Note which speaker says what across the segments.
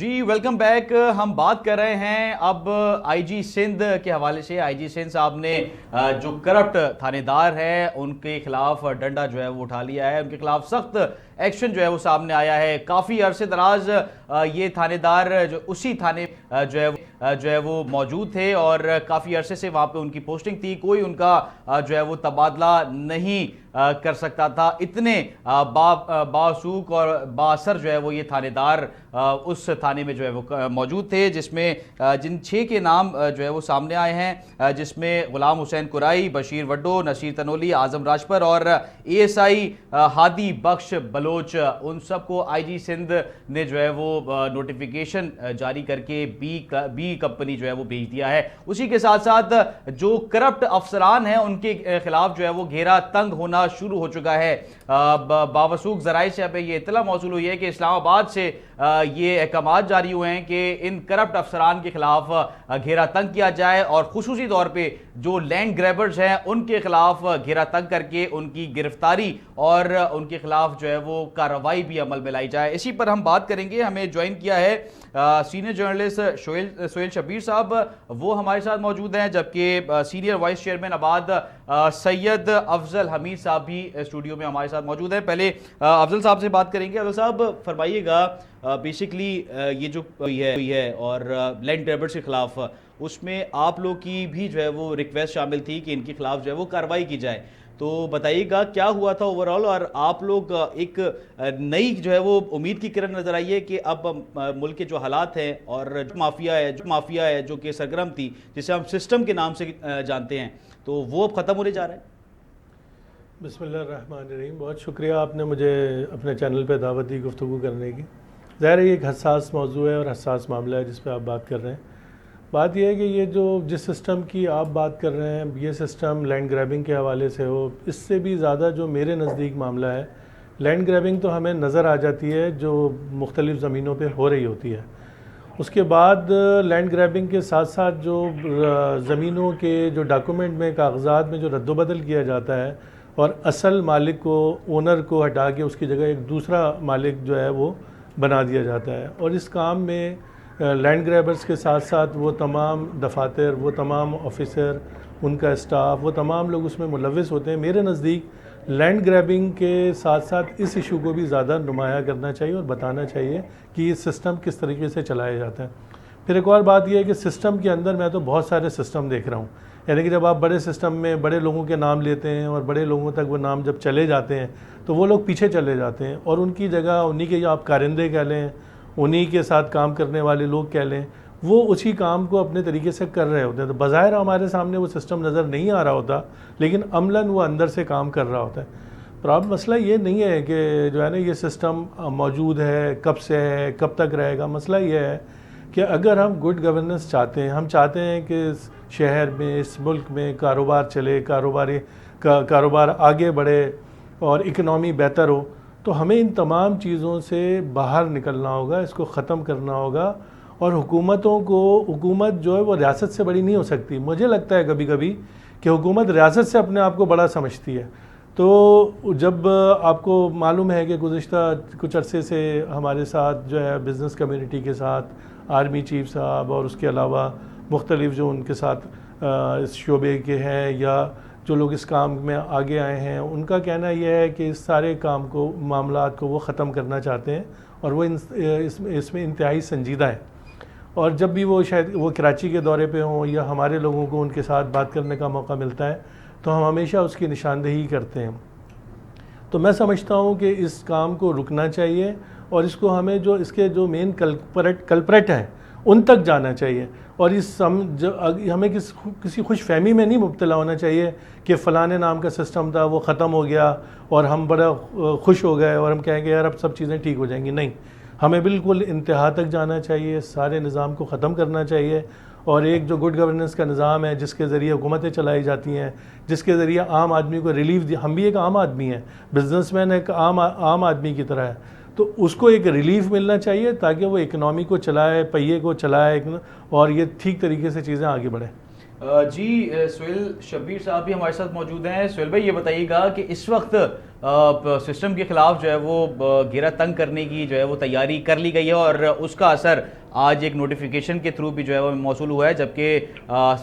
Speaker 1: जी welcome back. हम बात कर रहे हैं अब आईजी सिंध के हवाले से। आईजी सिंध साहब ने जो करप्ट थानेदार है उनके खिलाफ डंडा जो है वो उठा लिया है, उनके खिलाफ सख्त एक्शन जो है वो सामने आया है। काफ़ी अरसे दराज ये थानेदार जो उसी थाने जो है वो मौजूद थे और काफ़ी अरसे से वहाँ पे उनकी पोस्टिंग थी। कोई उनका जो है वो तबादला नहीं कर सकता था। इतने बासूक और बासर जो है वो ये थानेदार उस थाने में जो है वो मौजूद थे, जिसमें जिन 6 के नाम जो है वो सामने आए हैं, जिसमें गुलाम हुसैन कुराई, बशीर वड्डो, नसीर तनोली, आजम राजपर और एएसआई हादी बख्श बलोच, उन सबको आईजी सिंध ने जो है वो नोटिफिकेशन जारी करके बी कंपनी जो है वो भेज दिया है। उसी के साथ साथ जो करप्ट अफसरान हैं उनके खिलाफ जो है वो घेरा तंग होना शुरू हो चुका है। बावसूख जराए से अब ये इतला मौसूल हुई है कि इस्लामाबाद से ये अहकाम जारी हुए हैं कि इन करप्ट अफसरान के खिलाफ घेरा तंग किया जाए और खुसूसी तौर पे जो लैंड ग्रैबर्स हैं उनके खिलाफ घेरा तंग करके उनकी गिरफ्तारी और उनके खिलाफ जो है वो कार्रवाई भी अमल में लाई जाए। इसी पर हम बात करेंगे। हमें ज्वाइन किया है सीनियर जर्नलिस्ट सोहेल शबीर साहब, वो हमारे साथ मौजूद हैं, जबकि सीनियर वाइस चेयरमैन आबाद सैयद अफजल हमीद साहब भी स्टूडियो में हमारे साथ मौजूद हैं। पहले अफजल साहब से बात करेंगे। अफजल साहब फरमाइएगा, बेसिकली ये जो है और लैंड ग्रैबर्स के खिलाफ उसमें आप लोग की भी जो है वो रिक्वेस्ट शामिल थी कि इनके खिलाफ जो है वो कार्रवाई की जाए, तो बताइएगा क्या हुआ था ओवरऑल और आप लोग एक नई जो है वो उम्मीद की किरण नजर आई है कि अब मुल्क के जो हालात हैं और जो माफिया है जो कि सरगर्म थी, जिसे हम सिस्टम के नाम से जानते हैं, तो वो अब ख़त्म होने जा रहा है।
Speaker 2: बिस्मिल्लाहिर्रहमानिर्रहीम। बहुत शुक्रिया आपने मुझे अपने चैनल पे दावत दी गुफ्तगू करने की। ज़ाहिर है ये एक हसास मौजू है और हसास मामला है जिस पे आप बात कर रहे हैं। बात यह है कि ये जिस सिस्टम की आप बात कर रहे हैं, ये सिस्टम लैंड ग्रैबिंग के हवाले से हो, इससे भी ज़्यादा जो मेरे नज़दीक मामला है, लैंड ग्रैबिंग तो हमें नज़र आ जाती है जो मुख्तलिफ़ ज़मीनों पे हो रही होती है। उसके बाद लैंड ग्रैबिंग के साथ साथ जो ज़मीनों के जो डॉक्यूमेंट में कागजात में जो रद्दबदल किया जाता है और असल मालिक को, ओनर को हटा के उसकी जगह एक दूसरा मालिक जो है वो बना दिया जाता है। और इस काम में लैंड ग्रैबर्स के साथ साथ वो तमाम दफातर, वो तमाम ऑफिसर, उनका स्टाफ, वो तमाम लोग उसमें मुलव्वस होते हैं। मेरे नज़दीक लैंड ग्रैबिंग के साथ साथ इस इशू को भी ज़्यादा नुमाया करना चाहिए और बताना चाहिए कि ये सिस्टम किस तरीके से चलाया जाता है। फिर एक और बात यह है कि सिस्टम के अंदर मैं तो बहुत सारे सिस्टम देख रहा हूँ, यानी कि जब आप बड़े सिस्टम में बड़े लोगों के नाम लेते हैं और बड़े लोगों तक वो नाम जब चले जाते हैं तो वो लोग पीछे चले जाते हैं और उनकी जगह उन्हीं के, आप कारिंदे कह लें, उन्हीं के साथ काम करने वाले लोग कह लें, वो उसी काम को अपने तरीके से कर रहे होते हैं। तो बज़ाहिर हमारे सामने वो सिस्टम नज़र नहीं आ रहा होता, लेकिन अमलन वो अंदर से काम कर रहा होता है। प्रॉब्लम मसला ये नहीं है कि जो है ना ये सिस्टम मौजूद है, कब से है, कब तक रहेगा। मसला ये है कि अगर हम गुड गवर्नेंस चाहते हैं, हम चाहते हैं कि इस शहर में, इस मुल्क में कारोबार चले, कारोबार आगे बढ़े और इकनॉमी बेहतर हो, तो हमें इन तमाम चीज़ों से बाहर निकलना होगा, इसको ख़त्म करना होगा। और हुकूमत जो है वो रियासत से बड़ी नहीं हो सकती। मुझे लगता है कभी कभी कि हुकूमत रियासत से अपने आप को बड़ा समझती है। तो जब आपको मालूम है कि गुज़िश्ता कुछ अरसे से हमारे साथ जो है बिज़नेस कम्युनिटी के साथ आर्मी चीफ साहब और उसके अलावा मुख्तलिफ जो उनके साथ इस शोबे के हैं या जो लोग इस काम में आगे आए हैं, उनका कहना यह है कि इस सारे काम को, मामलात को वो ख़त्म करना चाहते हैं और वो इसमें इंतहाई संजीदा है। और जब भी वो शायद वो कराची के दौरे पे हों या हमारे लोगों को उनके साथ बात करने का मौका मिलता है तो हम हमेशा उसकी निशानदेही करते हैं। तो मैं समझता हूँ कि इस काम को रुकना चाहिए और इसको हमें जो इसके जो मेन कल्प्रेट हैं उन तक जाना चाहिए और हमें किसी खुश फहमी में नहीं मुब्तला होना चाहिए कि फ़लाने नाम का सिस्टम था वो ख़त्म हो गया और हम बड़ा खुश हो गए और हम कहेंगे यार अब सब चीज़ें ठीक हो जाएंगी। नहीं, हमें बिल्कुल इंतहा तक जाना चाहिए, सारे निज़ाम को ख़त्म करना चाहिए और एक जो गुड गवर्नेंस का निज़ाम है जिसके ज़रिए हुकूमतें चलाई जाती हैं, जिसके ज़रिए आम आदमी को रिलीफ दिया। हम भी एक आम आदमी हैं, बिजनेसमैन एक आम आदमी की तरह है, तो उसको एक रिलीफ मिलना चाहिए ताकि वो इकनॉमी को चलाए, पहिए को चलाए और ये ठीक तरीके से चीज़ें आगे बढ़ें।
Speaker 1: जी सुहेल शब्बीर साहब भी हमारे साथ मौजूद हैं। सुहेल भाई ये बताइएगा कि इस वक्त सिस्टम के खिलाफ जो है वो घेरा तंग करने की जो है वो तैयारी कर ली गई है और उसका असर आज एक नोटिफिकेशन के थ्रू भी जो है वो मौसूल हुआ है, जबकि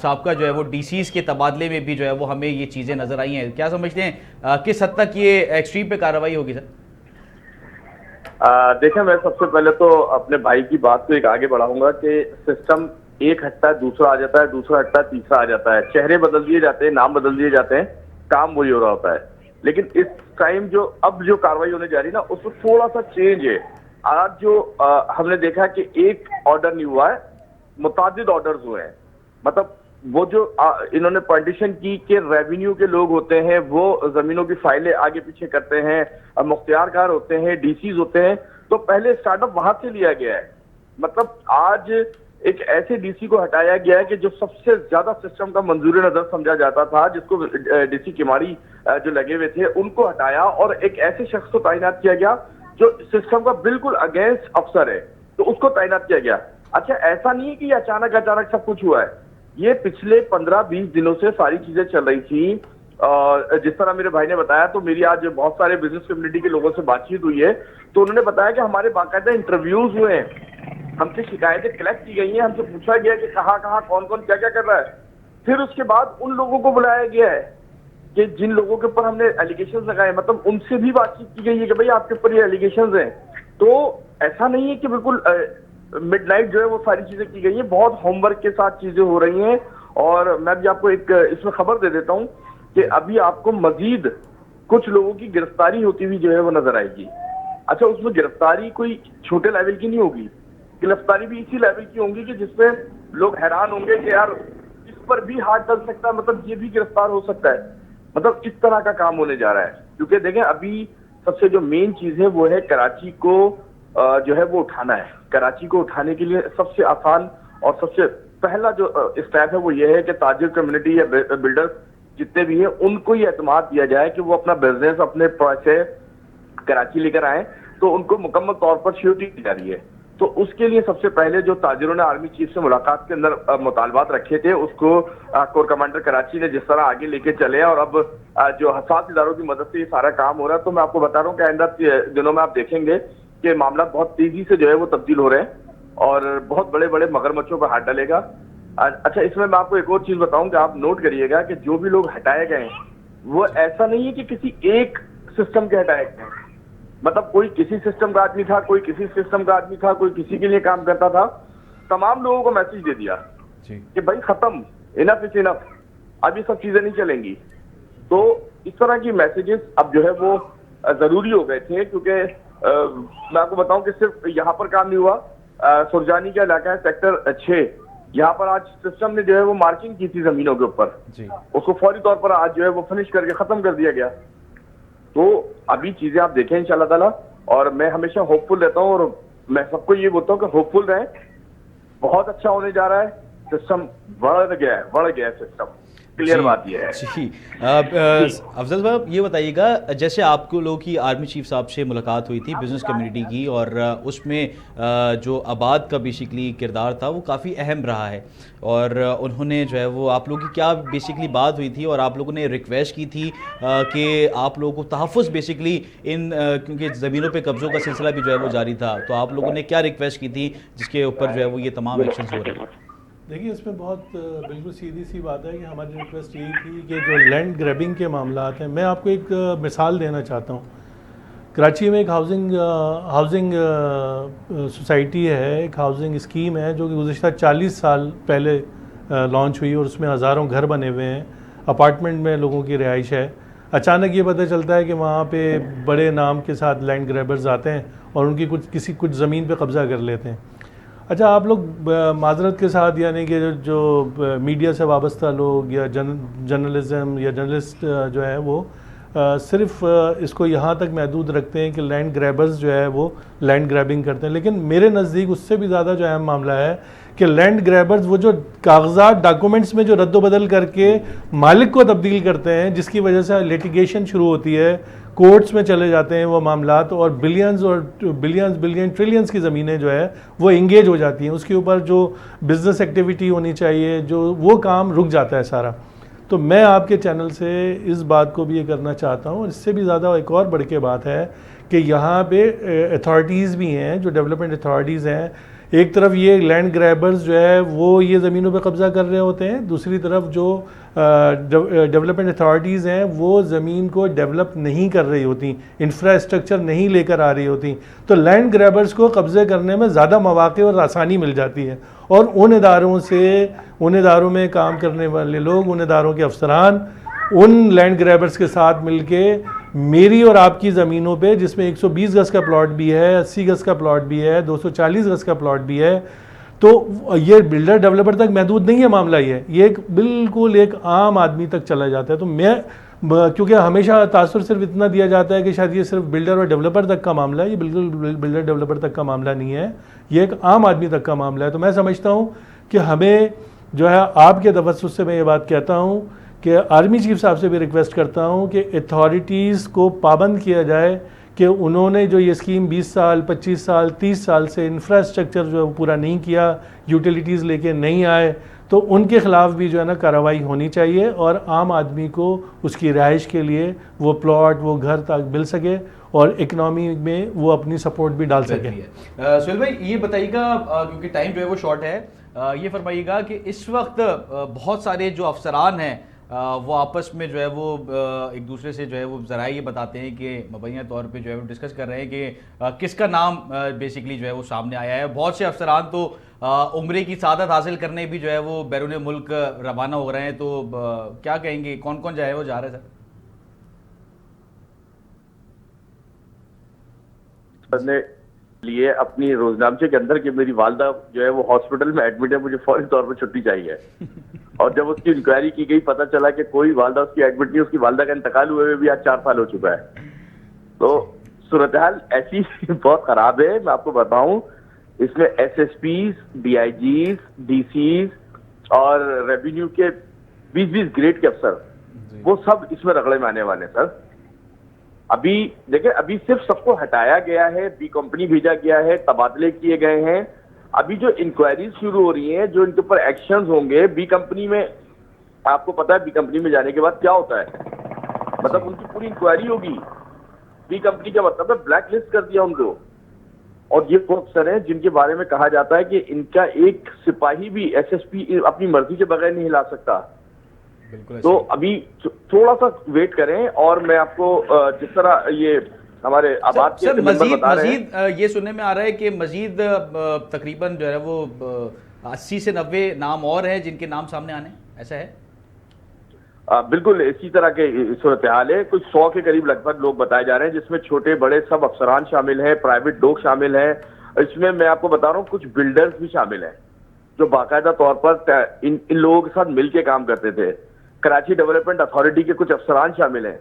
Speaker 1: साबका जो है वो डीसीज के तबादले में भी जो है वो हमें ये चीज़ें नज़र आई हैं। क्या समझते हैं किस हद तक ये एक्सट्रीम पे कार्रवाई होगी सर?
Speaker 3: देखें, मैं सबसे पहले तो अपने भाई की बात को एक आगे बढ़ाऊंगा कि सिस्टम एक हटता है, दूसरा आ जाता है, दूसरा हटता है, तीसरा आ जाता है, चेहरे बदल दिए जाते हैं, नाम बदल दिए जाते हैं, काम वही हो रहा होता है। लेकिन इस टाइम अब जो कार्रवाई होने जा रही है ना, उसमें थोड़ा सा चेंज है। आज जो हमने देखा कि एक ऑर्डर नहीं हुआ है, मुतादिद ऑर्डर्स हुए हैं। मतलब वो जो इन्होंने पार्टीशन की कि रेवेन्यू के लोग होते हैं, वो जमीनों की फाइलें आगे पीछे करते हैं, मुख्तियारकार होते हैं, डीसीज होते हैं, तो पहले स्टार्टअप वहां से लिया गया है। मतलब आज एक ऐसे डीसी को हटाया गया है कि जो सबसे ज्यादा सिस्टम का मंजूर नजर समझा जाता था, जिसको डीसी किमाड़ी जो लगे हुए थे उनको हटाया और एक ऐसे शख्स को तैनात किया गया जो सिस्टम का बिल्कुल अगेंस्ट अफसर है, तो उसको तैनात किया गया। अच्छा, ऐसा नहीं है कि अचानक अचानक सब कुछ हुआ है, ये पिछले 15-20 दिनों से सारी चीजें चल रही थी। जिस तरह मेरे भाई ने बताया, तो मेरी आज बहुत सारे बिजनेस कम्युनिटी के लोगों से बातचीत हुई है, तो उन्होंने बताया कि हमारे बाकायदा इंटरव्यूज हुए हैं, हमसे शिकायतें कलेक्ट की गई हैं, हमसे पूछा गया कि कहाँ कहाँ कौन कौन क्या क्या कर रहा है। फिर उसके बाद उन लोगों को बुलाया गया है कि जिन लोगों के ऊपर हमने एलिगेशन लगाए, मतलब उनसे भी बातचीत की गई है कि भाई आपके ऊपर ये एलिगेशन हैं। तो ऐसा नहीं है कि बिल्कुल मिडनाइट जो है वो सारी चीजें की गई है, बहुत होमवर्क के साथ चीजें हो रही हैं। और मैं भी आपको एक इसमें खबर दे देता हूँ कि अभी आपको मजीद कुछ लोगों की गिरफ्तारी होती हुई जो है वो नजर आएगी। अच्छा, उसमें गिरफ्तारी कोई छोटे लेवल की नहीं होगी, गिरफ्तारी भी इसी लेवल की होंगी कि जिसमें लोग हैरान होंगे कि यार इस पर भी हाथ डल सकता है, मतलब ये भी गिरफ्तार हो सकता है। मतलब इस तरह का काम होने जा रहा है। क्योंकि देखें, अभी सबसे जो मेन चीज है वो है कराची को जो है वो उठाना है। कराची को उठाने के लिए सबसे आसान और सबसे पहला जो स्टेप है वो ये है कि ताजिर कम्युनिटी या बिल्डर्स जितने भी हैं उनको ये एतमाद दिया जाए कि वो अपना बिजनेस अपने पैसे कराची लेकर आए, तो उनको मुकम्मल तौर पर श्योरिटी दी जा रही है। तो उसके लिए सबसे पहले जो ताजिरों ने आर्मी चीफ से मुलाकात के अंदर मुतालबात रखे थे, उसको कोर कमांडर कराची ने जिस तरह आगे लेके चले, और अब जो हसास इदारों की मदद से ये सारा काम हो रहा है, तो मैं आपको बता रहा हूँ कि आइंदा दिनों में आप देखेंगे कि मामला बहुत तेजी से जो है वो तब्दील हो रहे हैं और बहुत बड़े बड़े मगरमच्छों पर हाथ डालेगा। अच्छा, इसमें मैं आपको एक और चीज बताऊं कि आप नोट करिएगा कि जो भी लोग हटाए गए वो ऐसा नहीं है कि किसी एक सिस्टम के हटाए गए। मतलब कोई किसी सिस्टम का आदमी था, कोई किसी सिस्टम का आदमी था, कोई किसी के लिए काम करता था, तमाम लोगों को मैसेज दे दिया कि भाई खत्म, इनफ इज इनफ, अब ये सब चीजें नहीं चलेंगी। तो इस तरह की मैसेजेस अब जो है वो जरूरी हो गए थे, क्योंकि मैं आपको बताऊं कि सिर्फ यहाँ पर काम नहीं हुआ। सुरजानी का इलाका है सेक्टर 6, यहाँ पर आज सिस्टम ने जो है वो मार्किंग की थी जमीनों के ऊपर, उसको फौरी तौर पर आज जो है वो फिनिश करके खत्म कर दिया गया। तो अभी चीजें आप देखें इंशाल्लाह ताला, और मैं हमेशा होपफुल रहता हूँ और मैं सबको ये बोलता हूँ कि होपफुल रहें, बहुत अच्छा होने जा रहा है। सिस्टम बढ़ गया है सिस्टम, क्लियर बात ये है
Speaker 1: जी। अफजल साहब ये बताइएगा, जैसे आपको लोगों की आर्मी चीफ साहब से मुलाकात हुई थी बिजनेस कम्युनिटी की, और उसमें जो आबाद का बेसिकली किरदार था वो काफ़ी अहम रहा है, और उन्होंने जो है वो आप लोगों की क्या बेसिकली बात हुई थी, और आप लोगों ने रिक्वेस्ट की थी कि आप लोगों को तहफ़्फ़ुज़ बेसिकली इन क्योंकि ज़मीनों पे कब्ज़ों का सिलसिला भी जो है वो जारी था, तो आप लोगों ने क्या रिक्वेस्ट की थी जिसके ऊपर जो है वो ये तमाम एक्शन हो रहे हैं?
Speaker 2: देखिए, इसमें बहुत बिल्कुल सीधी सी बात है कि हमारी रिक्वेस्ट यही थी कि जो लैंड ग्रैबिंग के मामला हैं, मैं आपको एक मिसाल देना चाहता हूँ। कराची में एक हाउसिंग सोसाइटी है, एक हाउसिंग स्कीम है जो कि गुज़िश्ता 40 साल पहले लॉन्च हुई, और उसमें हज़ारों घर बने हुए हैं, अपार्टमेंट में लोगों की रिहाइश है। अचानक ये पता चलता है कि वहाँ पे बड़े नाम के साथ लैंड ग्रैबर्स आते हैं और उनकी कुछ ज़मीन पे कब्ज़ा कर लेते हैं। अच्छा, आप लोग माजरत के साथ, यानी कि जो मीडिया से वाबस्ता लोग या जर्नलिज्म या जर्नलिस्ट जो है वो सिर्फ इसको यहाँ तक महदूद रखते हैं कि लैंड ग्रैबर्स जो है वो लैंड ग्रैबिंग करते हैं, लेकिन मेरे नज़दीक उससे भी ज़्यादा जो अहम मामला है कि लैंड ग्रैबर्स वो जो कागजात डॉक्यूमेंट्स में जो रद्द बदल करके मालिक को तब्दील करते हैं, जिसकी वजह से लिटिगेशन शुरू होती है, कोर्ट्स में चले जाते हैं वो मामलात, और बिलियन ट्रिलियंस की ज़मीनें जो है वो इंगेज हो जाती हैं, उसके ऊपर जो बिज़नेस एक्टिविटी होनी चाहिए जो वो काम रुक जाता है सारा। तो मैं आपके चैनल से इस बात को भी ये करना चाहता हूँ, और इससे भी ज़्यादा एक और बढ़ के बात है कि यहाँ पे अथॉरिटीज़ भी हैं, जो डेवलपमेंट अथॉरिटीज़ हैं। एक तरफ ये लैंड ग्रैबर्स जो है वो ये ज़मीनों पे कब्ज़ा कर रहे होते हैं, दूसरी तरफ जो डेवलपमेंट अथॉरिटीज़ हैं वो ज़मीन को डेवलप नहीं कर रही होती, इंफ्रास्ट्रक्चर नहीं लेकर आ रही होती। तो लैंड ग्रैबर्स को कब्ज़े करने में ज़्यादा मौक़े और आसानी मिल जाती है, और उन इदारों में काम करने वाले लोग, उन इदारों के अफसरान उन लैंड ग्रैबर्स के साथ मिलके मेरी और आपकी ज़मीनों पे, जिसमें 120 गज़ का प्लॉट भी है, 80 गज़ का प्लॉट भी है, 240 गज़ का प्लॉट भी है, तो ये बिल्डर डेवलपर तक महदूद नहीं है मामला। ये एक बिल्कुल एक आम आदमी तक चला जाता है। तो मैं, क्योंकि हमेशा तासुर सिर्फ इतना दिया जाता है कि शायद ये सिर्फ बिल्डर और डेवलपर तक का मामला है, ये बिल्कुल बिल्डर डेवलपर तक का मामला नहीं है, ये एक आम आदमी तक का मामला है। तो मैं समझता हूँ कि हमें जो है, आपके तवज्जुह से मैं ये बात कहता हूँ कि आर्मी चीफ साहब से भी रिक्वेस्ट करता हूँ कि अथॉरिटीज़ को पाबंद किया जाए कि उन्होंने जो ये स्कीम 20 साल, 25 साल, 30 साल से इंफ्रास्ट्रक्चर जो है वो पूरा नहीं किया, यूटिलिटीज़ लेके नहीं आए, तो उनके ख़िलाफ़ भी जो है ना कार्रवाई होनी चाहिए, और आम आदमी को उसकी रिहाइश के लिए वो प्लॉट, वो घर तक मिल सके, और इकनॉमी में वो अपनी सपोर्ट भी डाल सके।
Speaker 1: सुहेल भाई ये बताइएगा, क्योंकि टाइम जो है वो शॉर्ट है, ये फरमाइएगा कि इस वक्त बहुत सारे जो अफसरान हैं वो आपस में जो है वो एक दूसरे से जो है वो ज़रा ये बताते हैं कि मुबैना तौर पे जो है वो डिस्कस कर रहे हैं कि किसका नाम बेसिकली जो है वो सामने आया है। बहुत से अफसरान तो उम्रे की सादत हासिल करने भी जो है वो बैरून मुल्क रवाना हो रहे हैं। तो क्या कहेंगे, कौन कौन जाए वो जा रहे हैं
Speaker 3: सर? लिए अपनी रोजनामचे के अंदर कि मेरी वालदा जो है वो हॉस्पिटल में एडमिट है, मुझे फौरी तौर पर छुट्टी चाहिए। और जब उसकी इंक्वायरी की गई, पता चला कि कोई वालदा उसकी एडमिट नहीं, उसकी वालदा का इंतकाल हुए भी आज 4 साल हो चुका है। तो सूरत हाल ऐसी बहुत खराब है। मैं आपको बताऊं, इसमें SSPs, DIGs, DCs और रेवेन्यू के 20-20 ग्रेड के अफसर, वो सब इसमें रगड़े में आने वाले हैं सर। अभी देखिए, अभी सिर्फ सबको हटाया गया है, बी कंपनी भेजा गया है, तबादले किए गए हैं। अभी जो इंक्वायरीज शुरू हो रही हैं, जो इनके ऊपर एक्शंस होंगे बी कंपनी में, आपको पता है बी कंपनी में जाने के बाद क्या होता है, मतलब उनकी पूरी इंक्वायरी होगी। बी कंपनी का मतलब है ब्लैक लिस्ट कर दिया उनको। और ये वो अफसर हैं जिनके बारे में कहा जाता है कि इनका एक सिपाही भी SSP अपनी मर्जी के बगैर नहीं हिला सकता। तो अभी थोड़ा सा वेट करें, और मैं आपको जिस तरह ये हमारे आबाद के
Speaker 1: मजीद ये सुनने में आ रहा है कि मजीद तकरीबन जो है वो 80 से 90 नाम और हैं जिनके नाम सामने आने, ऐसा है?
Speaker 3: बिल्कुल इसी तरह के सूरत हाल है। कुछ 100 के करीब लगभग लोग बताए जा रहे हैं, जिसमें छोटे बड़े सब अफसरान शामिल हैं, प्राइवेट लोग शामिल हैं। इसमें मैं आपको बता रहा हूँ कुछ बिल्डर्स भी शामिल हैं जो बाकायदा तौर पर इन लोगों के साथ मिलकर काम करते थे। कराची डेवलपमेंट अथॉरिटी के कुछ अफसरान शामिल हैं,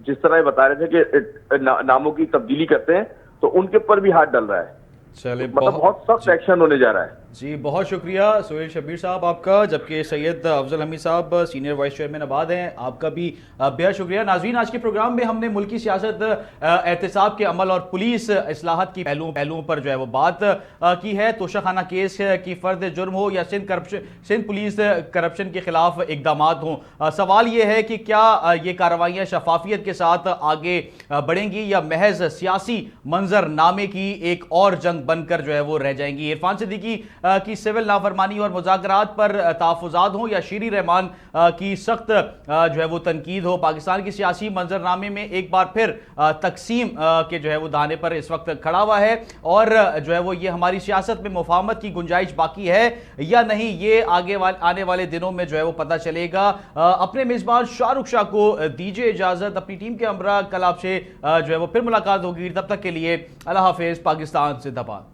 Speaker 3: जिस तरह ये बता रहे थे कि नामों की तब्दीली करते हैं, तो उनके ऊपर भी हाथ डल रहा है।
Speaker 1: चले,
Speaker 3: मतलब बहुत सख्त एक्शन होने जा रहा है।
Speaker 1: जी बहुत शुक्रिया सुहेल शब्बीर साहब आपका, जबकि सैयद अफजल हमीद साहब सीनियर वाइस चेयरमैन आबाद हैं, आपका भी बेहद शुक्रिया। नाज़रीन, आज के प्रोग्राम में हमने मुल्की सियासत, एहतसाब के अमल और पुलिस इस्लाहत की पहलुओं पर जो है वो बात की है। तोशाखाना केस की फर्द जुर्म हो या सिंध पुलिस करप्शन के खिलाफ इकदाम हों, सवाल ये है कि क्या ये कार्रवाइयाँ शफाफियत के साथ आगे बढ़ेंगी या महज सियासी मंजरनामे की एक और जंग बनकर जो है वो रह जाएंगी। इरफान सिद्दीकी की सिविल नाफरमानी और मुज़ाकरात पर तहफ़्फ़ुज़ात हो या शीरी रहमान की सख्त जो है वो तनकीद हो, पाकिस्तान की सियासी मंजरनामे में एक बार फिर तकसीम के जो है वो दाने पर इस वक्त खड़ा हुआ है। और जो है वो ये हमारी सियासत में मुफाहमत की गुंजाइश बाकी है या नहीं, ये आने वाले दिनों में जो है वो पता चलेगा। अपने मेज़बान शाहरुख शाह को दीजिए इजाज़त, अपनी टीम के हमरा कल आपसे जो है वो फिर मुलाकात होगी। तब तक के लिए अल्लाह हाफिज़, पाकिस्तान जिंदाबाद।